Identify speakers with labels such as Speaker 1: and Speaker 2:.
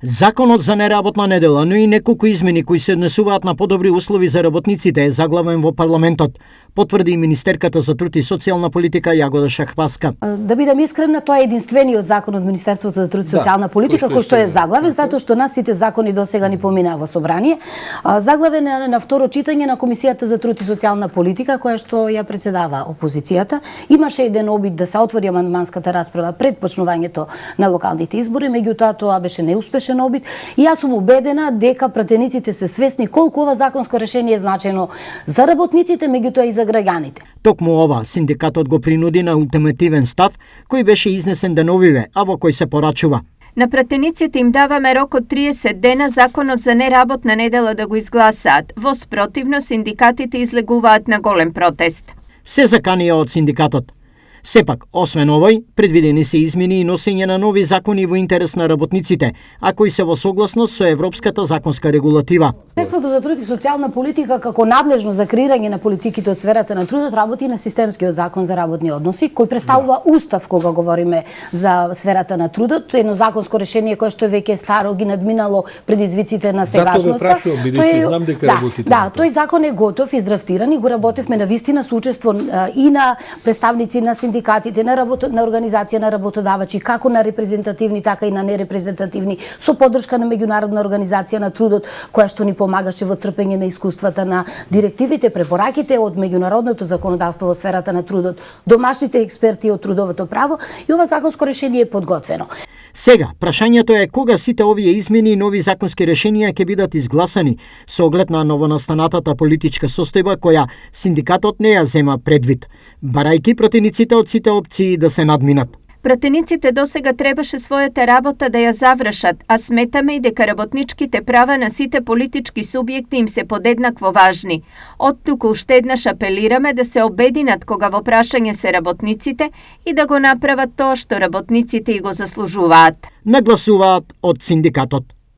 Speaker 1: Законот за неработна недела, но и неколку измени кои се однесуваат на подобри услови за работниците е заглавен во парламентот, потврди и министерката за труд и социјална политика Јагода Шахпаска.
Speaker 2: Да бидам искрена, тоа е единствениот закон од Министерството за труд и социјална политика кој што е заглавен, затоа што нас сите закони досега ни поминаа во собрание. Заглавен е на второ читање на Комисијата за труд и социјална политика, која што ја председава опозицијата. Имаше еден обид да се отвори амандманската расправа пред почнувањето на локалните избори, меѓутоа тоа беше неуспешен обид и јас сум убедена дека пратениците се свесни колку ова законско решение е значено за работниците, меѓутоа и за граѓаните.
Speaker 1: Токму ова, синдикатот го принуди на ултимативен став кој беше изнесен деновиве, а во кој се порачува.
Speaker 3: На пратениците им даваме рок од 30 дена законот за неработна недела да го изгласаат. Во спротивно, синдикатите излегуваат на голем протест.
Speaker 1: Се заканија од синдикатот. Сепак, освен овој, предвидени се измени и носење на нови закони во интерес на работниците, а кои се во согласност со европската законска регулатива.
Speaker 2: Министерството за труд и социјална политика како надлежно за креирање на политиките од сферата на трудот работи на системскиот закон за работни односи, кој представува устав кога говориме за сферата на трудот, едно законско решение кое што веќе старо ги надминало предизвиците на сегашноста.
Speaker 4: Затоа ве прашувам, бидејќи знам дека работите.
Speaker 2: Да, тој закон е готов, издрафтиран и го работевме на вистина со учество и на представници на синдикатите, на организација на работодавачи, како на репрезентативни, така и на нерепрезентативни, со поддршка на меѓународна организација на трудот, која што ни помагаше во црпење на искуствата на директивите, препораките од меѓународното законодавство во сферата на трудот, домашните експерти од трудовото право и ова законско решение е подготвено.
Speaker 1: Сега, прашањето е кога сите овие измени и нови законски решенија ќе бидат изгласани со оглед на новонастанатата политичка состојба која синдикатот не ја зема предвид, барајќи пратениците од сите опции да се надминат.
Speaker 3: Пратениците досега требаше својата работа да ја завршат, а сметаме и дека работничките права на сите политички субјекти им се подеднакво важни. Оттуку уште еднаш апелираме да се обединат кога во прашање се работниците и да го направат тоа што работниците и го заслужуваат.
Speaker 1: Нагласуваат од синдикатот.